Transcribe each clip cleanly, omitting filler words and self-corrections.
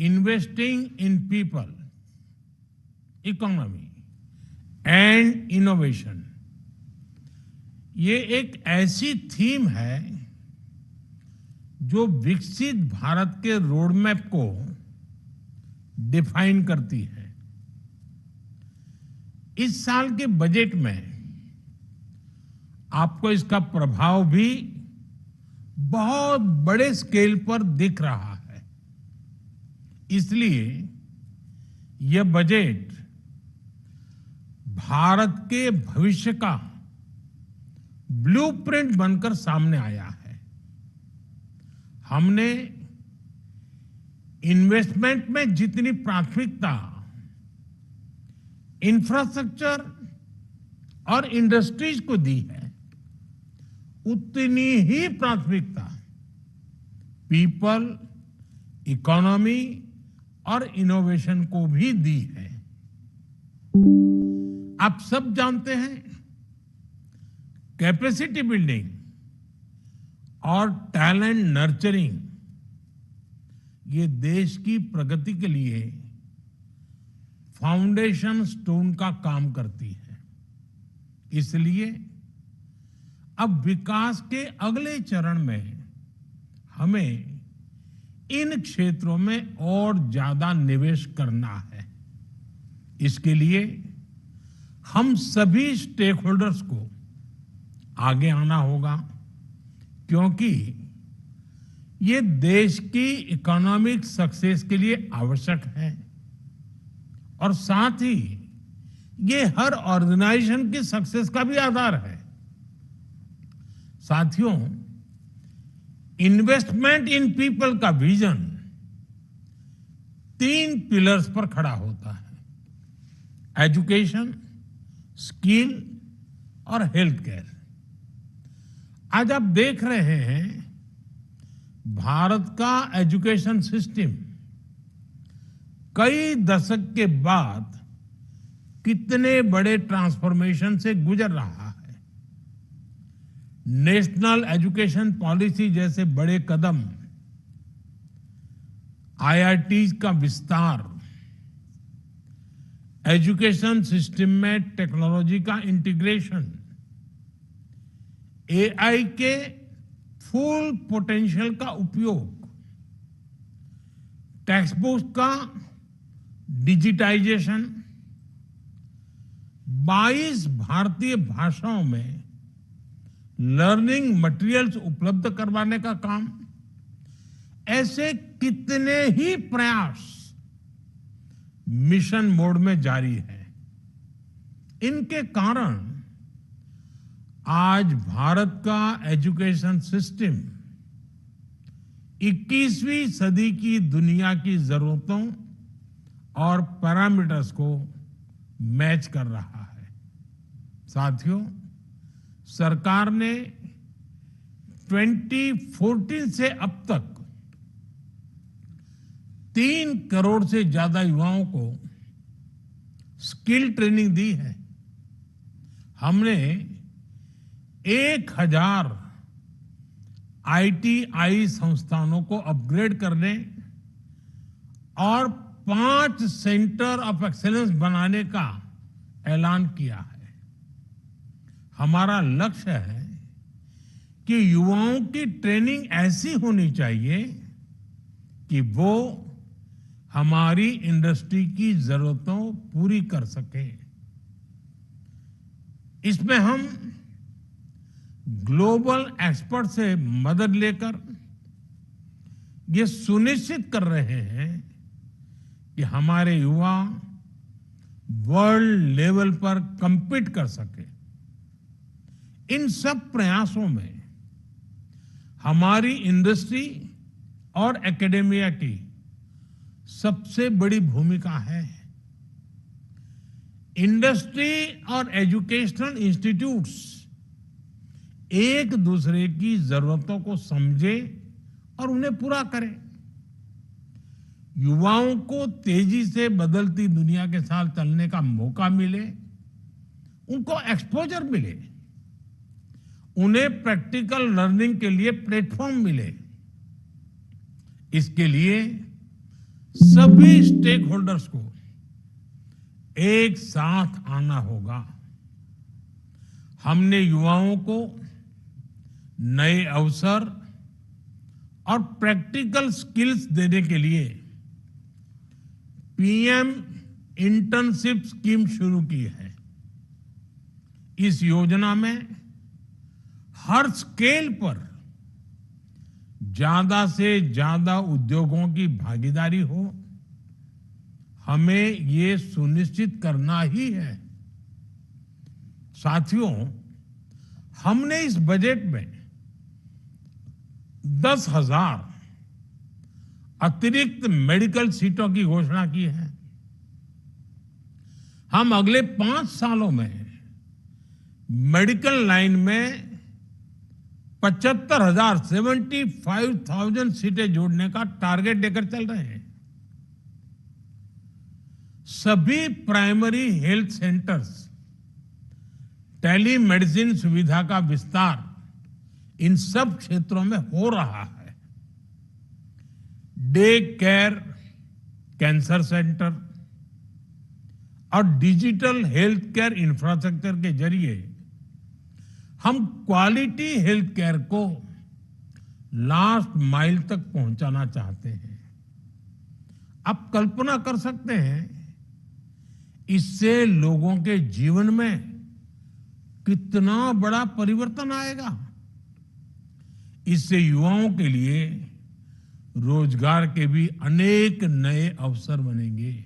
Investing in people, economy and innovation, ये एक ऐसी थीम है जो विकसित भारत के रोड मैप को डिफाइन करती है। इस साल के बजट में आपको इसका प्रभाव भी बहुत बड़े स्केल पर दिख रहा है। इसलिए यह बजट भारत के भविष्य का ब्लूप्रिंट बनकर सामने आया है। हमने इन्वेस्टमेंट में जितनी प्राथमिकता इंफ्रास्ट्रक्चर और इंडस्ट्रीज को दी है, उतनी ही प्राथमिकता पीपल, इकोनॉमी और इनोवेशन को भी दी है। आप सब जानते हैं, कैपेसिटी बिल्डिंग और टैलेंट नर्चरिंग ये देश की प्रगति के लिए फाउंडेशन स्टोन का काम करती है। इसलिए अब विकास के अगले चरण में हमें इन क्षेत्रों में और ज्यादा निवेश करना है। इसके लिए हम सभी स्टेक होल्डर्स को आगे आना होगा, क्योंकि ये देश की इकोनॉमिक सक्सेस के लिए आवश्यक है और साथ ही ये हर ऑर्गेनाइजेशन की सक्सेस का भी आधार है। साथियों, इन्वेस्टमेंट इन पीपल का विजन 3 पिलर्स पर खड़ा होता है: एजुकेशन, स्किल और हेल्थ केयर। आज आप देख रहे हैं भारत का एजुकेशन सिस्टम कई दशक के बाद कितने बड़े ट्रांसफॉर्मेशन से गुजर रहा है। नेशनल एजुकेशन पॉलिसी जैसे बड़े कदम, आईआईटी का विस्तार, एजुकेशन सिस्टम में टेक्नोलॉजी का इंटीग्रेशन, एआई के फुल पोटेंशियल का उपयोग, टेक्स्ट बुक का डिजिटाइजेशन, 22 भारतीय भाषाओं में लर्निंग मटेरियल्स उपलब्ध करवाने का काम, ऐसे कितने ही प्रयास मिशन मोड में जारी है। इनके कारण आज भारत का एजुकेशन सिस्टम 21वीं सदी की दुनिया की जरूरतों और पैरामीटर्स को मैच कर रहा है। साथियों, सरकार ने 2014 से अब तक 3 करोड़ से ज्यादा युवाओं को स्किल ट्रेनिंग दी है। हमने 1000 आईटीआई संस्थानों को अपग्रेड करने और 5 सेंटर ऑफ एक्सीलेंस बनाने का ऐलान किया है। हमारा लक्ष्य है कि युवाओं की ट्रेनिंग ऐसी होनी चाहिए कि वो हमारी इंडस्ट्री की जरूरतों पूरी कर सके। इसमें हम ग्लोबल एक्सपर्ट से मदद लेकर ये सुनिश्चित कर रहे हैं कि हमारे युवा वर्ल्ड लेवल पर compete कर सके। इन सब प्रयासों में हमारी इंडस्ट्री और एकेडेमिया की सबसे बड़ी भूमिका है। इंडस्ट्री और एजुकेशनल इंस्टीट्यूट्स एक दूसरे की जरूरतों को समझे और उन्हें पूरा करें। युवाओं को तेजी से बदलती दुनिया के साथ चलने का मौका मिले, उनको एक्सपोजर मिले, उन्हें प्रैक्टिकल लर्निंग के लिए प्लेटफॉर्म मिले। इसके लिए सभी स्टेक होल्डर्स को एक साथ आना होगा। हमने युवाओं को नए अवसर और प्रैक्टिकल स्किल्स देने के लिए पीएम इंटर्नशिप स्कीम शुरू की है। इस योजना में हर स्केल पर ज्यादा से ज्यादा उद्योगों की भागीदारी हो। हमें ये सुनिश्चित करना ही है। साथियों, हमने इस बजट में 10,000 अतिरिक्त मेडिकल सीटों की घोषणा की है। हम अगले 5 सालों में मेडिकल लाइन में 75,000 सीटें जोड़ने का टारगेट लेकर चल रहे हैं। सभी primary health centres, telemedicine सुविधा का विस्तार इन सब क्षेत्रों में हो रहा है। डे केयर, कैंसर सेंटर और डिजिटल हेल्थ केयर इंफ्रास्ट्रक्चर के जरिए हम क्वालिटी हेल्थ केयर को लास्ट माइल तक पहुंचाना चाहते हैं। आप कल्पना कर सकते हैं इससे लोगों के जीवन में कितना बड़ा परिवर्तन आएगा। इससे युवाओं के लिए रोजगार के भी अनेक नए अवसर बनेंगे।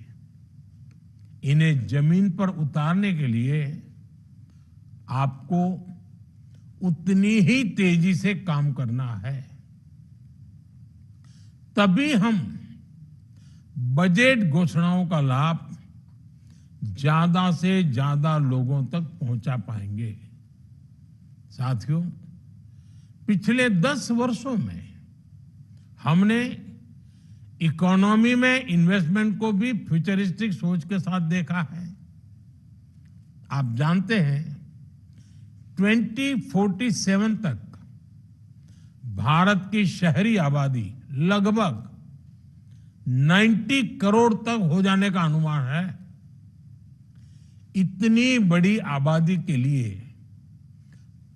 इन्हें जमीन पर उतारने के लिए आपको उतनी ही तेजी से काम करना है। तभी हम बजट घोषणाओं का लाभ ज्यादा से ज्यादा लोगों तक पहुंचा पाएंगे। साथियों, पिछले 10 वर्षों में हमने इकोनॉमी में इन्वेस्टमेंट को भी फ्यूचरिस्टिक सोच के साथ देखा है। आप जानते हैं 2047 तक भारत की शहरी आबादी लगभग 90 करोड़ तक हो जाने का अनुमान है। इतनी बड़ी आबादी के लिए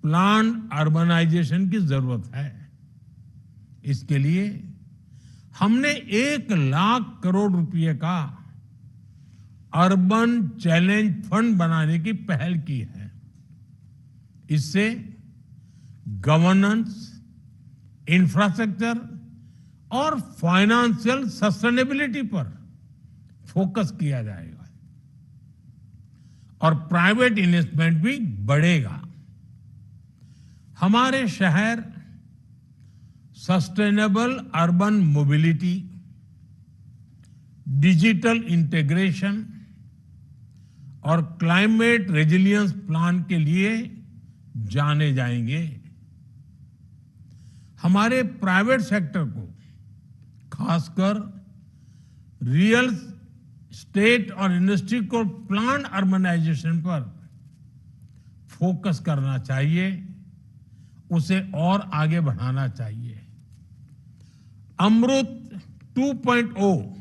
प्लान अर्बनाइजेशन की जरूरत है। इसके लिए हमने 1 लाख करोड़ रुपए का अर्बन चैलेंज फंड बनाने की पहल की है। इससे गवर्नेंस, इंफ्रास्ट्रक्चर और फाइनेंशियल सस्टेनेबिलिटी पर फोकस किया जाएगा और प्राइवेट इन्वेस्टमेंट भी बढ़ेगा। हमारे शहर sustainable urban mobility, digital integration और क्लाइमेट रेजिलियंस प्लान के लिए जाने जाएंगे। हमारे प्राइवेट सेक्टर को, खासकर रियल स्टेट और इंडस्ट्री को प्लान अर्बनाइजेशन पर फोकस करना चाहिए, उसे और आगे बढ़ाना चाहिए। अमृत 2.0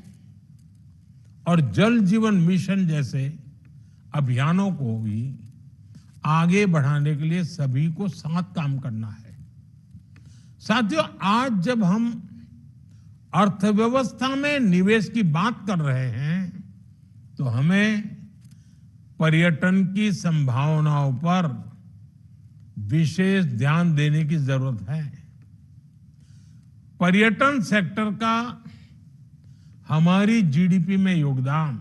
और जल जीवन मिशन जैसे अभियानों को भी आगे बढ़ाने के लिए सभी को साथ काम करना है। साथियों, आज जब हम अर्थव्यवस्था में निवेश की बात कर रहे हैं तो हमें पर्यटन की संभावनाओं पर विशेष ध्यान देने की जरूरत है। पर्यटन सेक्टर का हमारी जीडीपी में योगदान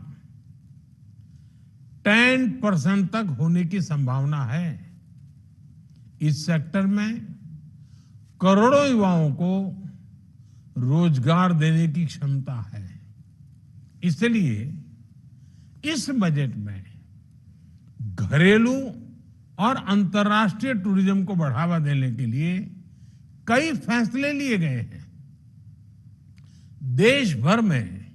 10% तक होने की संभावना है। इस सेक्टर में करोड़ों युवाओं को रोजगार देने की क्षमता है। इसलिए इस बजट में घरेलू और अंतर्राष्ट्रीय टूरिज्म को बढ़ावा देने के लिए कई फैसले लिए गए हैं। देश भर में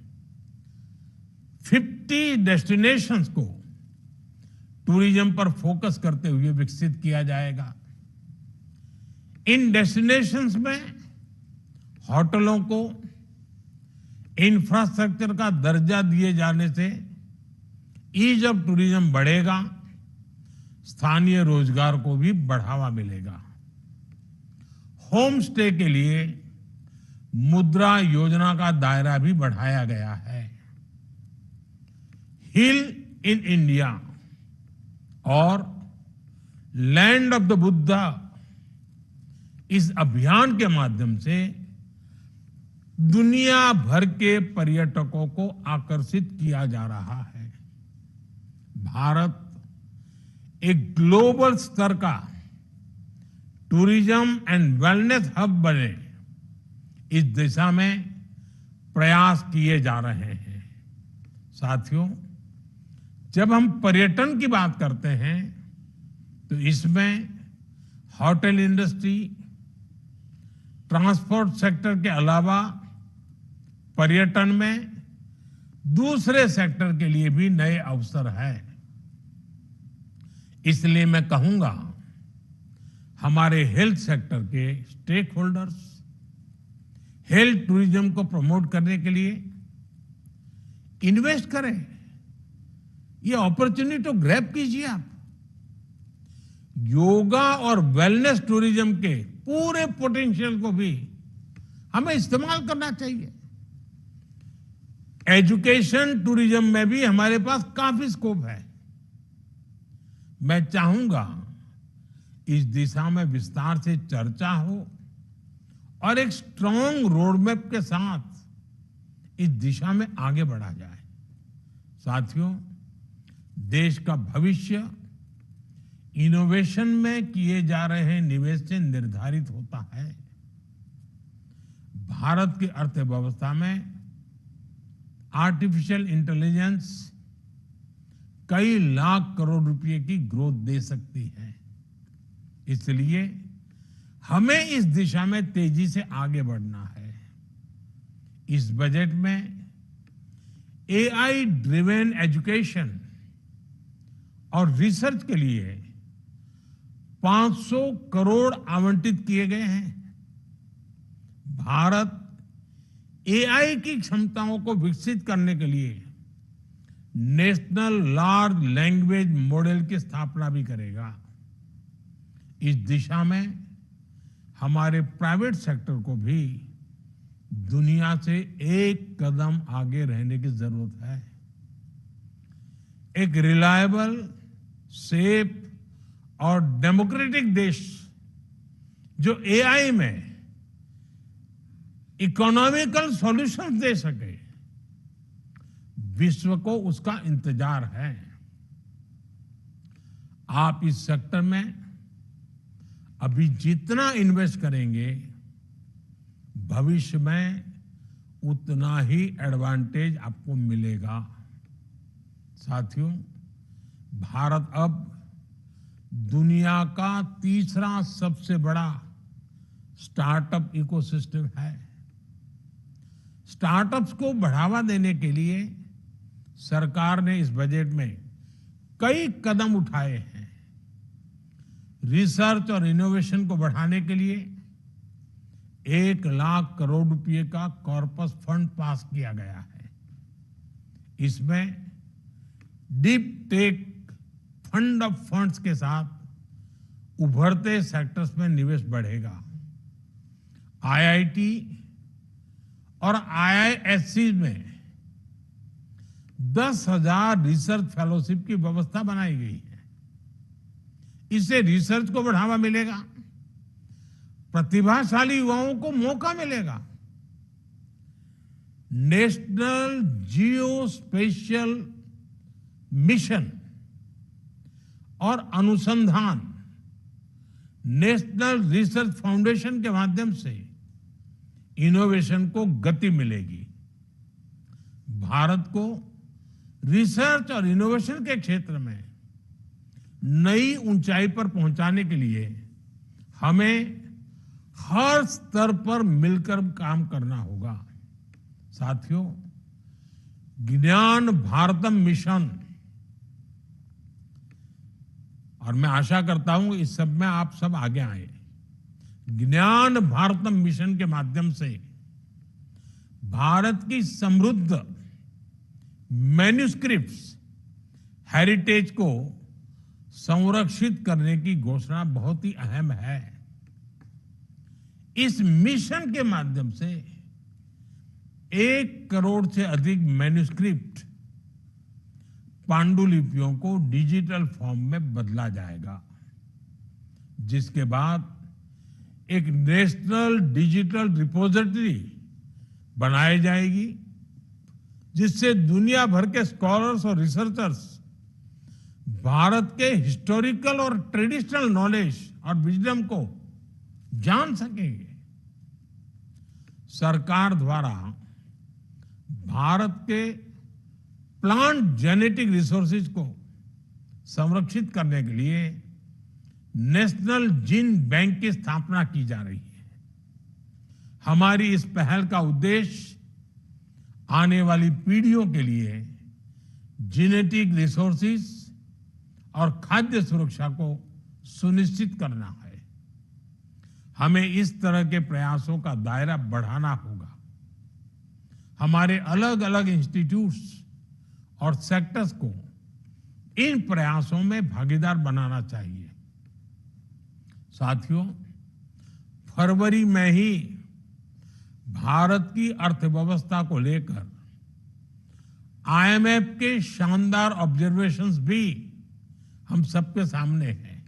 50 डेस्टिनेशंस को टूरिज्म पर फोकस करते हुए विकसित किया जाएगा। इन डेस्टिनेशंस में होटलों को इंफ्रास्ट्रक्चर का दर्जा दिए जाने से ईज ऑफ टूरिज्म बढ़ेगा, स्थानीय रोजगार को भी बढ़ावा मिलेगा। होम स्टे के लिए मुद्रा योजना का दायरा भी बढ़ाया गया है। हिल इन इंडिया और लैंड ऑफ द बुद्धा इस अभियान के माध्यम से दुनिया भर के पर्यटकों को आकर्षित किया जा रहा है। भारत एक ग्लोबल स्तर का टूरिज्म एंड वेलनेस हब बने, इस दिशा में प्रयास किए जा रहे हैं। साथियों, जब हम पर्यटन की बात करते हैं तो इसमें होटल इंडस्ट्री, ट्रांसपोर्ट सेक्टर के अलावा पर्यटन में दूसरे सेक्टर के लिए भी नए अवसर हैं। इसलिए मैं कहूंगा, हमारे हेल्थ सेक्टर के स्टेक होल्डर्स हेल्थ टूरिज्म को प्रमोट करने के लिए इन्वेस्ट करें। ये अपॉर्चुनिटी तो ग्रैब कीजिए आप। योगा और वेलनेस टूरिज्म के पूरे पोटेंशियल को भी हमें इस्तेमाल करना चाहिए। एजुकेशन टूरिज्म में भी हमारे पास काफी स्कोप है। मैं चाहूंगा इस दिशा में विस्तार से चर्चा हो और एक स्ट्रांग रोडमैप के साथ इस दिशा में आगे बढ़ा जाए। साथियों, देश का भविष्य इनोवेशन में किए जा रहे निवेश से निर्धारित होता है। भारत की अर्थव्यवस्था में आर्टिफिशियल इंटेलिजेंस कई लाख करोड़ रुपए की ग्रोथ दे सकती है। इसलिए हमें इस दिशा में तेजी से आगे बढ़ना है। इस बजट में एआई ड्रिवेन एजुकेशन और रिसर्च के लिए 500 करोड़ आवंटित किए गए हैं। भारत एआई की क्षमताओं को विकसित करने के लिए नेशनल लार्ज लैंग्वेज मॉडल की स्थापना भी करेगा। इस दिशा में हमारे प्राइवेट सेक्टर को भी दुनिया से एक कदम आगे रहने की जरूरत है। एक रिलायबल, सेफ और डेमोक्रेटिक देश जो एआई में इकोनॉमिकल सॉल्यूशंस दे सके, विश्व को उसका इंतजार है। आप इस सेक्टर में अभी जितना इन्वेस्ट करेंगे, भविष्य में उतना ही एडवांटेज आपको मिलेगा। साथियों, भारत अब दुनिया का तीसरा सबसे बड़ा स्टार्टअप इकोसिस्टम है। स्टार्टअप्स को बढ़ावा देने के लिए सरकार ने इस बजट में कई कदम उठाए हैं। रिसर्च और इनोवेशन को बढ़ाने के लिए 1 लाख करोड़ रुपए का कॉर्पस फंड पास किया गया है। इसमें deep tech fund of funds के साथ उभरते सेक्टर्स में निवेश बढ़ेगा। आईआईटी और आईआईएससी में 10,000 रिसर्च फेलोशिप की व्यवस्था बनाई गई है। इससे रिसर्च को बढ़ावा मिलेगा, प्रतिभाशाली युवाओं को मौका मिलेगा। नेशनल जियो स्पेशियल मिशन और अनुसंधान नेशनल रिसर्च फाउंडेशन के माध्यम से इनोवेशन को गति मिलेगी। भारत को रिसर्च और इनोवेशन के क्षेत्र में नई ऊंचाई पर पहुंचाने के लिए हमें हर स्तर पर मिलकर काम करना होगा। साथियों, ज्ञान भारतम मिशन, और मैं आशा करता हूं इस सब में आप सब आगे आए। ज्ञान भारतम मिशन के माध्यम से भारत की समृद्ध मैन्युस्क्रिप्ट्स हेरिटेज को संरक्षित करने की घोषणा बहुत ही अहम है। इस मिशन के माध्यम से 1 करोड़ से अधिक मैन्युस्क्रिप्ट पांडुलिपियों को डिजिटल फॉर्म में बदला जाएगा, जिसके बाद एक नेशनल डिजिटल रिपोजिटरी बनाई जाएगी, जिससे दुनिया भर के स्कॉलर्स और रिसर्चर्स भारत के हिस्टोरिकल और ट्रेडिशनल नॉलेज और विजडम को जान सकेंगे। सरकार द्वारा भारत के प्लांट जेनेटिक रिसोर्सेज को संरक्षित करने के लिए नेशनल जीन बैंक की स्थापना की जा रही है। हमारी इस पहल का उद्देश्य आने वाली पीढ़ियों के लिए जेनेटिक रिसोर्सेज और खाद्य सुरक्षा को सुनिश्चित करना है। हमें इस तरह के प्रयासों का दायरा बढ़ाना होगा। हमारे अलग अलग इंस्टीट्यूट्स और सेक्टर्स को इन प्रयासों में भागीदार बनाना चाहिए। साथियों, फरवरी में ही भारत की अर्थव्यवस्था को लेकर आईएमएफ के शानदार ऑब्जर्वेशंस भी हम सबके सामने हैं।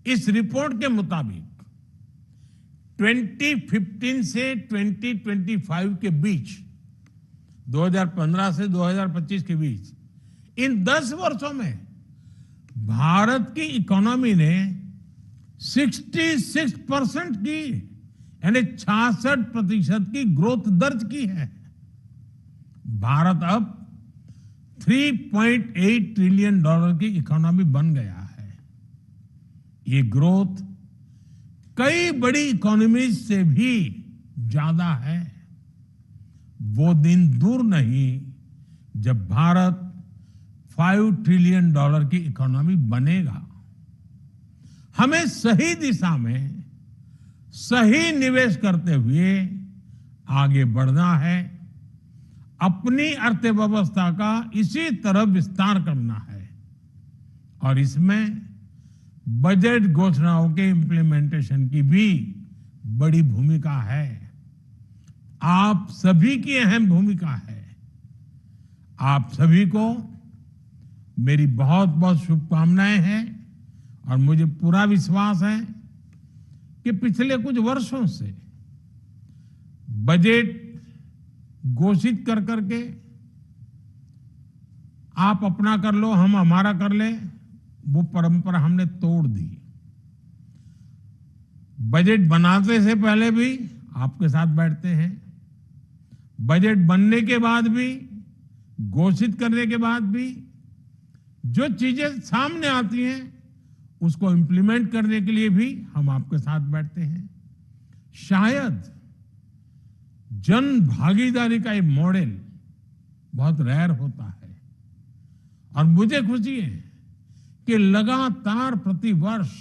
इस रिपोर्ट के मुताबिक 2015 से 2025 के बीच, 2015 से 2025 के बीच, इन 10 वर्षों में भारत की इकोनॉमी ने 66% की, यानी 66% की ग्रोथ दर्ज की है। भारत अब $3.8 ट्रिलियन की इकोनॉमी बन गया है। ये ग्रोथ कई बड़ी इकोनॉमीज से भी ज्यादा है। वो दिन दूर नहीं जब भारत $5 ट्रिलियन की इकोनॉमी बनेगा। हमें सही दिशा में सही निवेश करते हुए आगे बढ़ना है। अपनी अर्थव्यवस्था का इसी तरह विस्तार करना है और इसमें बजट घोषणाओं के इंप्लीमेंटेशन की भी बड़ी भूमिका है। आप सभी की अहम भूमिका है। आप सभी को मेरी बहुत बहुत शुभकामनाएं हैं और मुझे पूरा विश्वास है कि पिछले कुछ वर्षों से बजट घोषित कर करके आप अपना कर लो, हम हमारा कर ले, वो परंपरा हमने तोड़ दी। बजट बनाते से पहले भी आपके साथ बैठते हैं, बजट बनने के बाद भी, घोषित करने के बाद भी जो चीजें सामने आती हैं उसको इंप्लीमेंट करने के लिए भी हम आपके साथ बैठते हैं। शायद जन भागीदारी का ये मॉडल बहुत रेयर होता है और मुझे खुशी है कि लगातार प्रतिवर्ष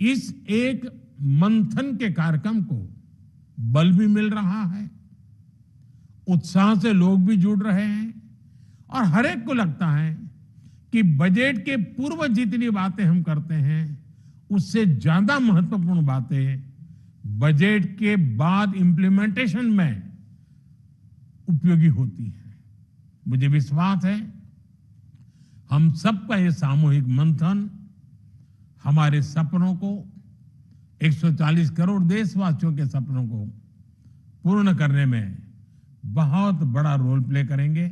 इस एक मंथन के कार्यक्रम को बल भी मिल रहा है, उत्साह से लोग भी जुड़ रहे हैं और हर एक को लगता है कि बजट के पूर्व जितनी बातें हम करते हैं उससे ज्यादा महत्वपूर्ण बातें बजट के बाद इंप्लीमेंटेशन में उपयोगी होती है। मुझे विश्वास है हम सबका ये सामूहिक मंथन हमारे सपनों को, 140 करोड़ देशवासियों के सपनों को पूर्ण करने में बहुत बड़ा रोल प्ले करेंगे।